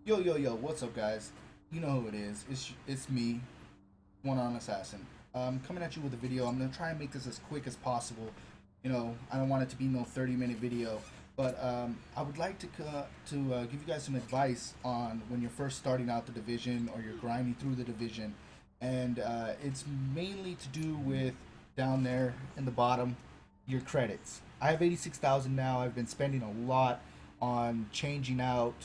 Yo, yo, yo, what's up, guys? You know who it is. It's me, One Arm Assassin. Coming at you with a video. I'm gonna try and make this as quick as possible. I don't want it to be no 30-minute video, but I would like to give you guys some advice on when you're first starting out the division or you're grinding through the division, and it's mainly to do with down there in the bottom, your credits. I have 86,000 now. I've been spending a lot on changing out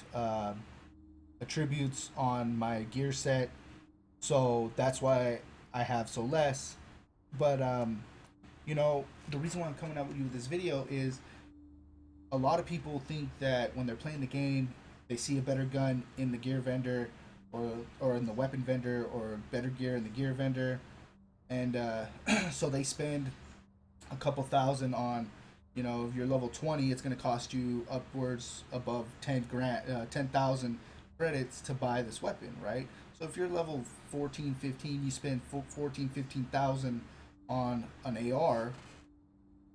attributes on my gear set, so that's why I have so less. But the reason why I'm coming out with you with this video is a lot of people think that when they're playing the game, they see a better gun in the gear vendor, or in the weapon vendor, or better gear in the gear vendor, and so they spend a couple thousand on. If you're level 20, it's going to cost you upwards above 10,000 credits to buy this weapon, right? So if you're level 14, 15, you spend 14, 15,000 on an AR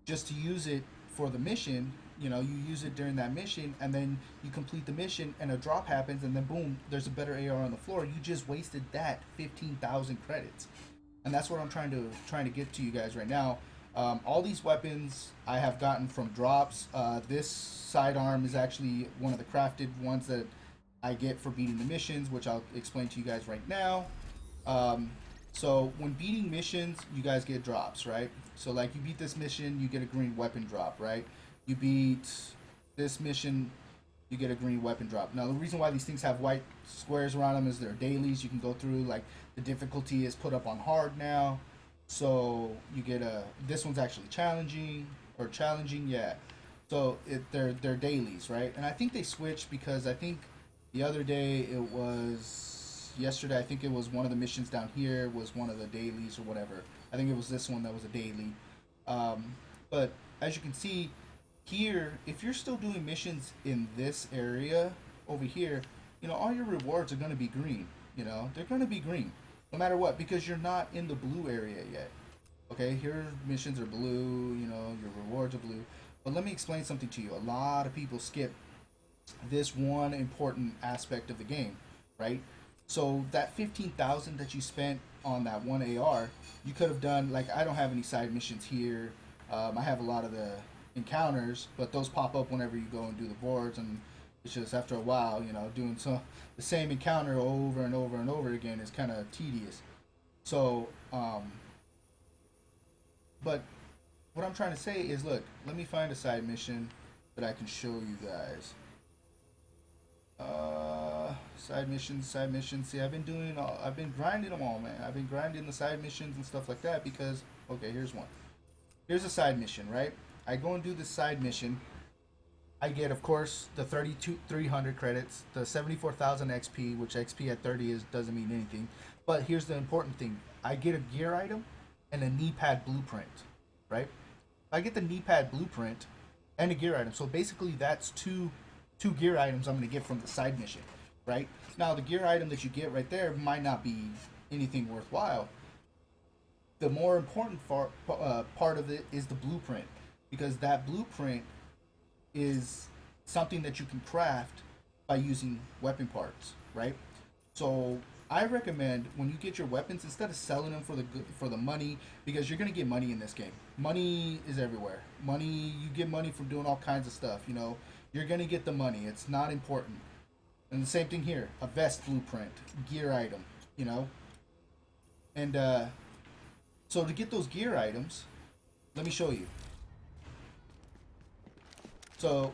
just to use it for the mission. You use it during that mission, and then you complete the mission, and a drop happens, and then boom, there's a better AR on the floor. You just wasted that 15,000 credits, and that's what I'm trying to get to you guys right now. All these weapons I have gotten from drops. This sidearm is actually one of the crafted ones that I get for beating the missions, which I'll explain to you guys right now. So when beating missions, you guys get drops, right? So like you beat this mission, you get a green weapon drop, right? You beat this mission, you get a green weapon drop. Now the reason why these things have white squares around them is they're dailies. You can go through, like, the difficulty is put up on hard now. So you get this one's actually challenging, yeah. So they're dailies, right? And I think they switched because I think the other day it was yesterday. I think it was one of the missions down here was one of the dailies or whatever. I think it was this one that was a daily. But as you can see here, if you're still doing missions in this area over here, all your rewards are going to be green. They're going to be green no matter what, because you're not in the blue area yet. Okay, here missions are blue. Your rewards are blue. But let me explain something to you. A lot of people skip this one important aspect of the game, right? So that 15,000 that you spent on that one AR, you could have done, like, I don't have any side missions here. I have a lot of the encounters, but those pop up whenever you go and do the boards, and it's just after a while, doing the same encounter over and over and over again is kind of tedious. So, but what I'm trying to say is, look, let me find a side mission that I can show you guys. Side missions, side missions. See, I've been grinding them all, man. I've been grinding the side missions and stuff like that because, okay, here's one. Here's a side mission, right? I go and do this side mission. I get, of course, the 300 credits, the 74,000 XP, which XP at 30 doesn't mean anything. But here's the important thing: I get a gear item and a knee pad blueprint, right? I get the knee pad blueprint and a gear item, so basically that's two gear items I'm gonna get from the side mission, right? Now the gear item that you get right there might not be anything worthwhile. The more important part of it is the blueprint, because that blueprint is something that you can craft by using weapon parts, right? So I recommend when you get your weapons, instead of selling them for the money, because you're gonna get money in this game. Money is everywhere. Money, you get money from doing all kinds of stuff. You're gonna get the money. It's not important. And the same thing here: a vest blueprint, gear item. You know, and so to get those gear items, let me show you. So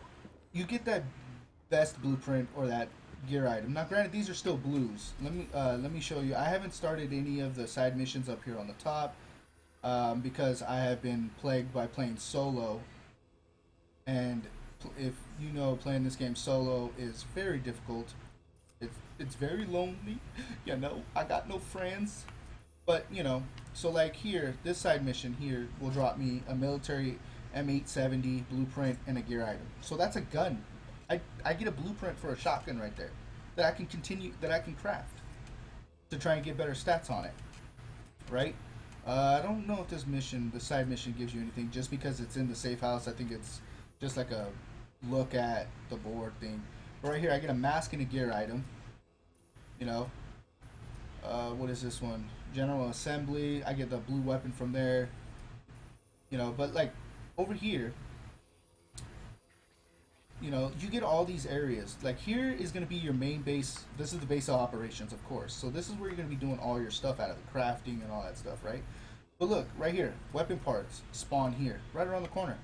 you get that vest blueprint or that gear item. Now, granted, these are still blues. Let me show you. I haven't started any of the side missions up here on the top because I have been plagued by playing solo, and if you know, playing this game solo is very difficult. It's very lonely. I got no friends. But so like here, this side mission here will drop me a military M870 blueprint and a gear item. So that's a gun. I get a blueprint for a shotgun right there that I can craft to try and get better stats on it. Right? I don't know if the side mission gives you anything just because it's in the safe house. I think it's just like a look at the board thing. But right here, I get a mask and a gear item. You know, what is this one? General Assembly. I get the blue weapon from there. You know, but like over here, you know, you get all these areas. Like here is going to be your main base. This is the base of operations, of course. So this is where you're going to be doing all your stuff out of the crafting and all that stuff, right? But look, right here, weapon parts spawn here, right around the corner.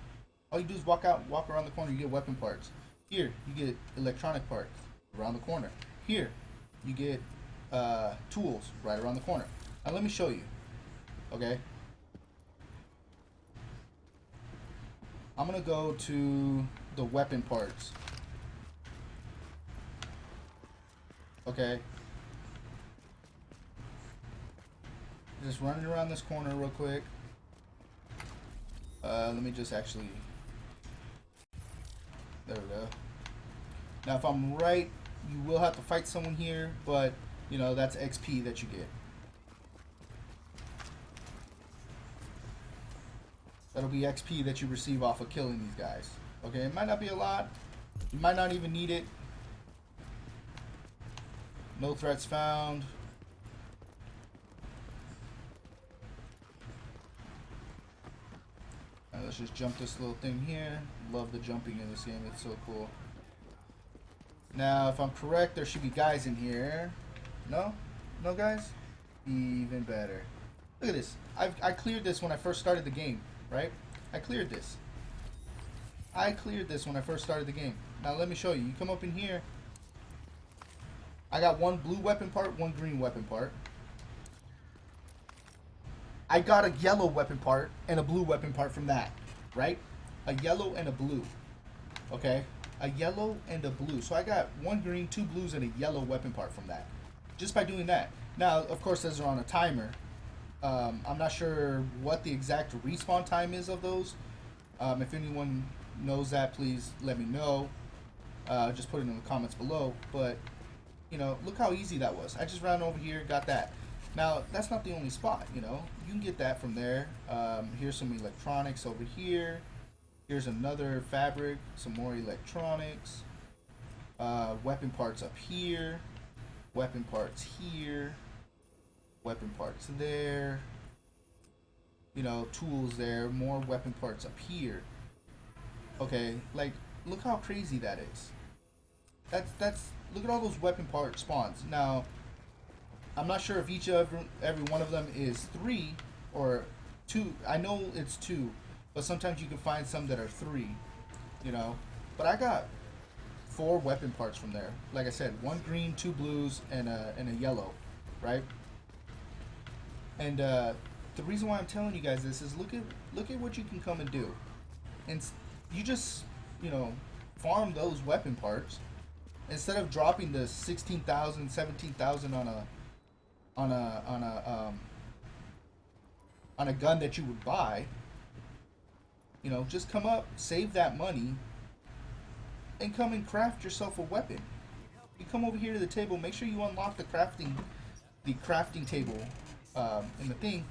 All you do is walk around the corner, you get weapon parts. Here, you get electronic parts around the corner. Here, you get tools right around the corner. Now let me show you, okay? I'm gonna go to the weapon parts. Okay. Just running around this corner real quick. Let me just actually. There we go. Now, if I'm right, you will have to fight someone here, but you know that's XP that you get. That'll be XP that you receive off of killing these guys. Okay, it might not be a lot. You might not even need it. No threats found. Right, let's just jump this little thing here. Love the jumping in this game. It's so cool. Now, if I'm correct, there should be guys in here. No? No guys? Even better. Look at this. I cleared this when I first started the game, right? I cleared this. I cleared this when I first started the game. Now let me show you. You come up in here. I got one blue weapon part, one green weapon part. I got a yellow weapon part and a blue weapon part from that, right? A yellow and a blue. Okay? A yellow and a blue. So I got one green, two blues, and a yellow weapon part from that. Just by doing that. Now, of course, those are on a timer. I'm not sure what the exact respawn time is of those. If anyone knows that, please let me know. Just put it in the comments below. But, you know, look how easy that was. I just ran over here, got that. Now, that's not the only spot, you know. You can get that from there. Here's some electronics over here. Here's another fabric, some more electronics. Weapon parts up here. Weapon parts here. Weapon parts there. You know, tools there. More weapon parts up here. Okay, like, look how crazy that is. That's look at all those weapon part spawns. Now, I'm not sure if each of every one of them is 3 or 2. I know it's 2, but sometimes you can find some that are 3, you know. But I got 4 weapon parts from there. Like I said, 1 green, 2 blues, and a yellow, right? And the reason why I'm telling you guys this is look at what you can come and do, and you just, you know, farm those weapon parts instead of dropping the 16,000, 17,000 on a gun that you would buy. You know, just come up, save that money, and come and craft yourself a weapon. You come over here to the table, make sure you unlock the crafting table in the thing.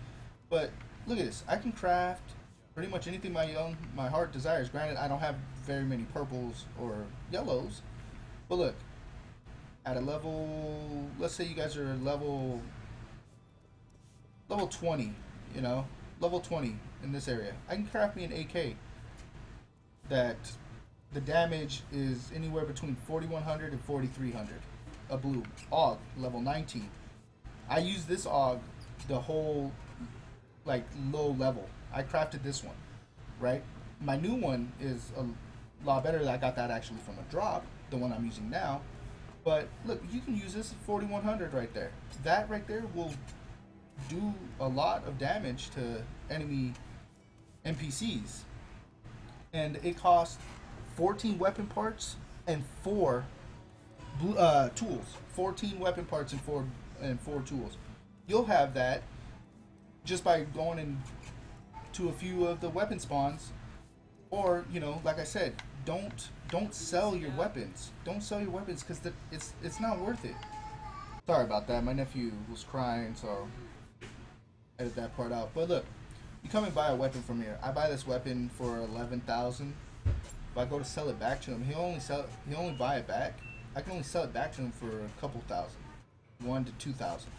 But look at this, I can craft pretty much anything my heart desires. Granted, I don't have very many purples or yellows, but look, at a level, let's say you guys are level 20, you know, level 20 in this area, I can craft me an AK that the damage is anywhere between 4100 and 4300. A blue AUG level 19. I use this AUG the whole, like, low level. I crafted this one, right? My new one is a lot better. I got that actually from a drop, the one I'm using now. But look, you can use this at 4100 right there. That right there will do a lot of damage to enemy NPCs. And it costs 14 weapon parts and 4 tools. 14 weapon parts and 4 tools. You'll have that just by going into a few of the weapon spawns, or, you know, like I said, don't sell your weapons. Don't sell your weapons because it's not worth it. Sorry about that. My nephew was crying, so edit that part out. But look, you come and buy a weapon from here. I buy this weapon for 11,000. If I go to sell it back to him, he'll only buy it back. I can only sell it back to him for a couple thousand. 1 to 2,000.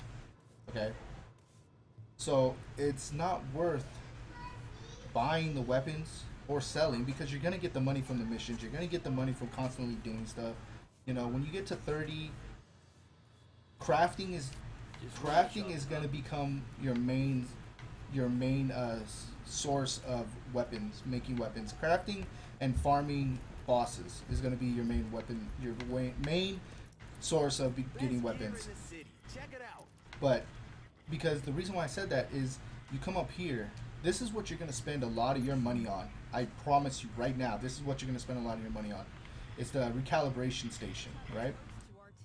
Okay, so it's not worth buying the weapons or selling because you're gonna get the money from the missions. You're gonna get the money from constantly doing stuff. You know, when you get to 30, crafting is crafting is gonna become your main source of weapons, making weapons. Crafting and farming bosses is gonna be your main weapon, your main source of getting weapons. But because the reason why I said that is you come up here, this is what you're going to spend a lot of your money on. I promise you right now, this is what you're going to spend a lot of your money on. It's the recalibration station, right?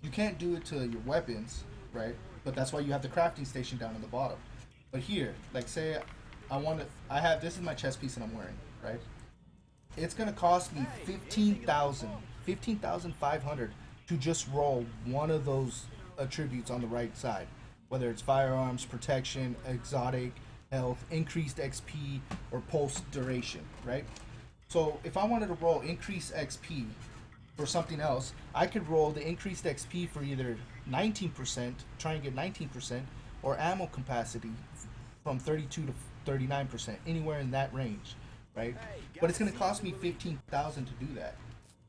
You can't do it to your weapons, right? But that's why you have the crafting station down in the bottom. But here, like say I have, this is my chest piece that I'm wearing, right? It's going to cost me 15,500 to just roll one of those attributes on the right side, whether it's firearms, protection, exotic, health, increased XP, or pulse duration, right? So if I wanted to roll increased XP for something else, I could roll the increased XP for either 19%, try and get 19%, or ammo capacity from 32 to 39%, anywhere in that range, right? But it's going to cost me 15,000 to do that,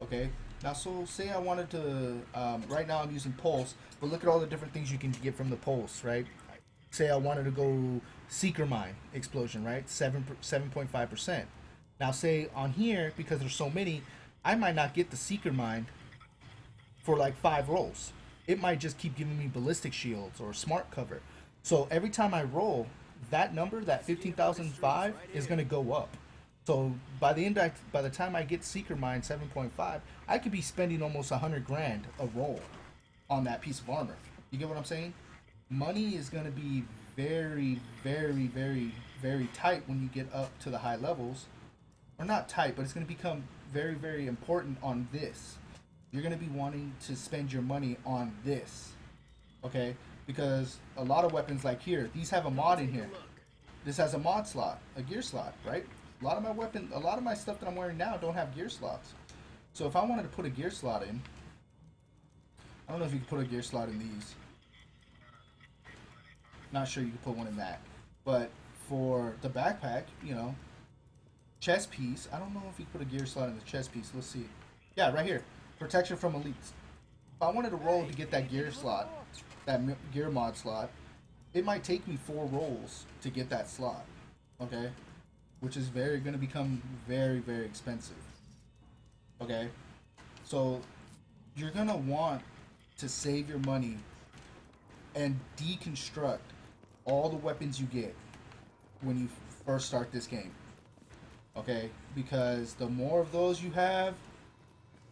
okay? Now, so say I wanted to, right now I'm using pulse, but look at all the different things you can get from the pulse, right? Say I wanted to go seeker mine explosion, right? 7.5%. Now say on here, because there's so many, I might not get the seeker mine for like 5 rolls. It might just keep giving me ballistic shields or smart cover. So every time I roll, that number, that 15,005, is going to go up. So by the time I get seeker mine 7.5, I could be spending almost 100 grand a roll on that piece of armor. You get what I'm saying? Money is going to be very, very, very, very tight when you get up to the high levels. Or not tight, but it's going to become very, very important on this. You're going to be wanting to spend your money on this. Okay? Because a lot of weapons like here, these have a mod in here. This has a mod slot, a gear slot, right? A lot of my stuff that I'm wearing now don't have gear slots. So if I wanted to put a gear slot in, I don't know if you can put a gear slot in these. Not sure you can put one in that. But for the backpack, you know, chest piece, I don't know if you can put a gear slot in the chest piece. Let's see. Yeah, right here. Protection from elites. If I wanted to roll to get that gear slot, that gear mod slot, it might take me 4 rolls to get that slot. Okay? Which is going to become very, very expensive. Okay? So you're going to want to save your money and deconstruct all the weapons you get when you first start this game. Okay? Because the more of those you have,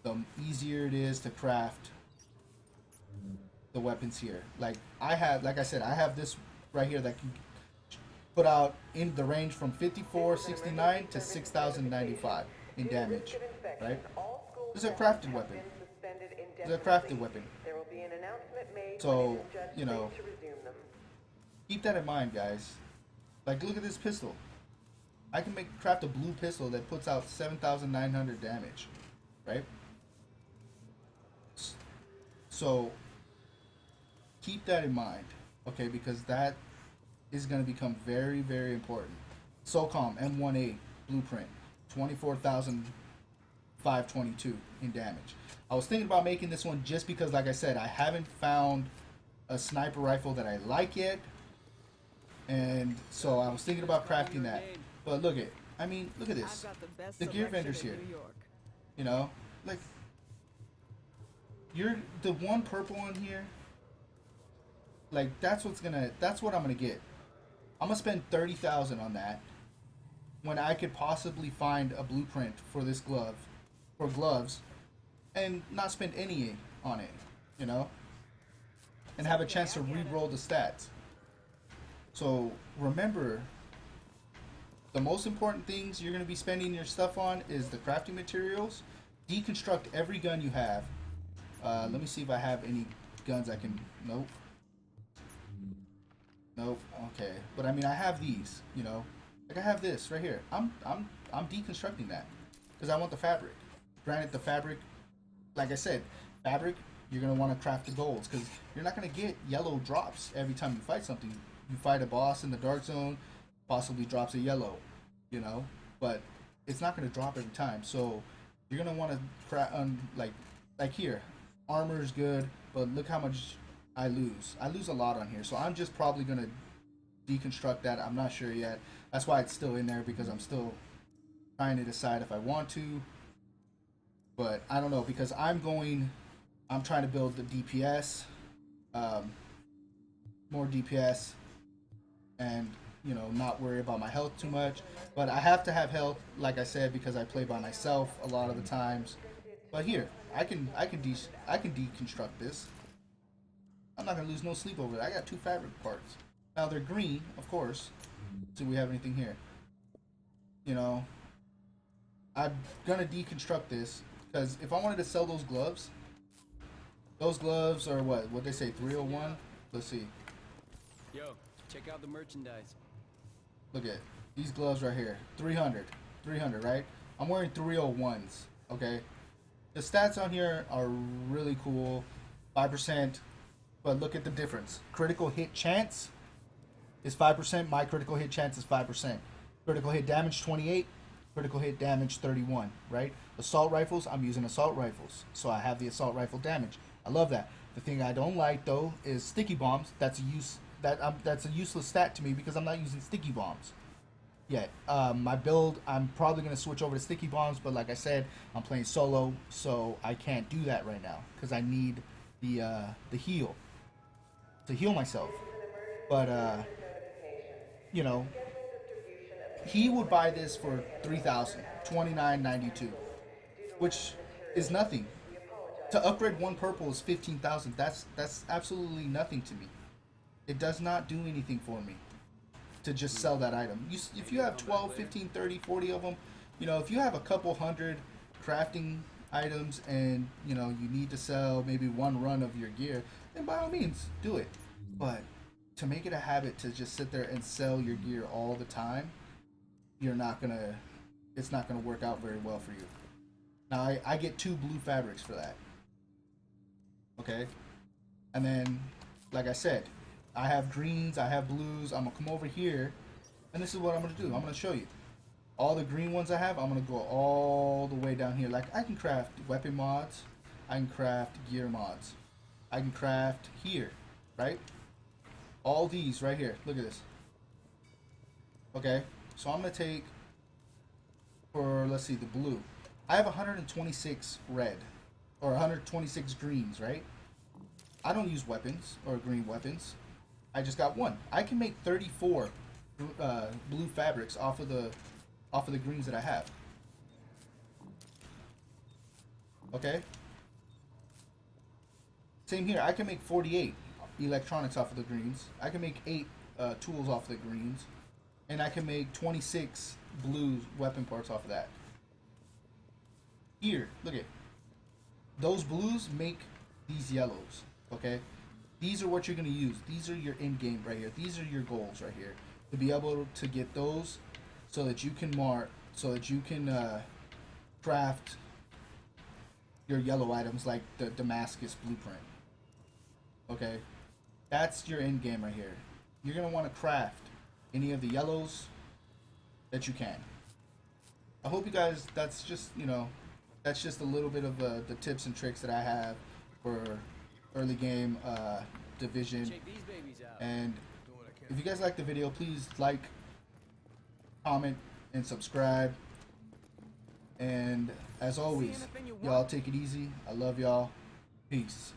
the easier it is to craft the weapons here. Like I said, I have this right here that can put out in the range from 5469 to 6095 in damage, right? This is a crafted weapon. This is a crafted weapon. So, you know, keep that in mind, guys. Like, look at this pistol. I can craft a blue pistol that puts out 7,900 damage, right? So, keep that in mind, okay? Because that is going to become very, very important. SOCOM M1A blueprint, 24,522 in damage. I was thinking about making this one just because, like I said, I haven't found a sniper rifle that I like yet. And so I was thinking about crafting that. But look at this. The gear vendors here. You know, like, you're the one purple one here. Like, that's what I'm gonna get. I'm gonna spend 30,000 on that when I could possibly find a blueprint for this glove, for gloves, and not spend any on it, you know, and have a chance to re-roll the stats. So remember, the most important things you're gonna be spending your stuff on is the crafting materials. Deconstruct every gun you have. Let me see if I have any guns I can. Nope. Nope. Okay. But I mean, I have these. You know, like I have this right here. I'm deconstructing that because I want the fabric. Granted, the fabric, like I said, fabric You're gonna want to craft the golds because you're not gonna get yellow drops every time you fight something. You fight a boss in the dark zone, possibly drops a yellow, you know, but it's not gonna drop every time. So you're gonna want to craft like here, armor is good, but look how much I lose. I lose a lot on here, so I'm just probably gonna deconstruct that. I'm not sure yet. That's why it's still in there because I'm still trying to decide if I want to. But I don't know because I'm trying to build the DPS, more DPS, and not worry about my health too much. But I have to have health, like I said, because I play by myself a lot of the times. But here, I can deconstruct this. I'm not gonna lose no sleep over it. I got 2 fabric parts. Now they're green, of course. Do we have anything here? I'm gonna deconstruct this because if I wanted to sell those gloves are what they say, 301. Let's see. Yo, check out the merchandise. Look at these gloves right here. 300, right? I'm wearing 301s. Okay. The stats on here are really cool. 5%, but look at the difference. Critical hit chance is 5%. My critical hit chance is 5%. Critical hit damage 28. Critical hit damage 31. Right? Assault rifles. I'm using assault rifles, so I have the assault rifle damage. I love that. The thing I don't like though is sticky bombs. That's a useless stat to me because I'm not using sticky bombs yet. My build, I'm probably gonna switch over to sticky bombs, but like I said, I'm playing solo, so I can't do that right now because I need the heal to heal myself. But he would buy this for 3,000, 29.92, which is nothing. To upgrade 1 purple is 15,000. That's absolutely nothing to me. It does not do anything for me to just sell that item. If you have 12, 15, 30, 40 of them, if you have a couple hundred crafting items and you need to sell maybe 1 run of your gear, then by all means do it. But to make it a habit to just sit there and sell your gear all the time, it's not gonna work out very well for you. Now I get 2 blue fabrics for that. Okay, and then like I said, I have greens, I have blues. I'm gonna come over here, and this is what I'm gonna do. I'm gonna show you all the green ones I have. I'm gonna go all the way down here. Like I can craft weapon mods, I can craft gear mods, I can craft here, right? All these right here. Look at this. Okay, so I'm gonna take for, let's see, the blue. I have 126 red or 126 greens, right? I don't use weapons or green weapons. I just got 1. I can make 34 blue fabrics off of the greens that I have. Okay. Same here. I can make 48 electronics off of the greens. I can make 8 tools off of the greens, and I can make 26 blue weapon parts off of that. Here, look at those blues make these yellows. Okay, these are what you're gonna use. These are your end game right here. These are your goals right here to be able to get those, so that you can craft your yellow items like the Damascus blueprint. Okay, that's your end game right here. You're gonna want to craft any of the yellows that you can. I hope you guys. That's just a little bit of the tips and tricks that I have for early game division. And if you guys like the video, please like, comment, and subscribe. And as always, y'all take it easy. I love y'all. Peace.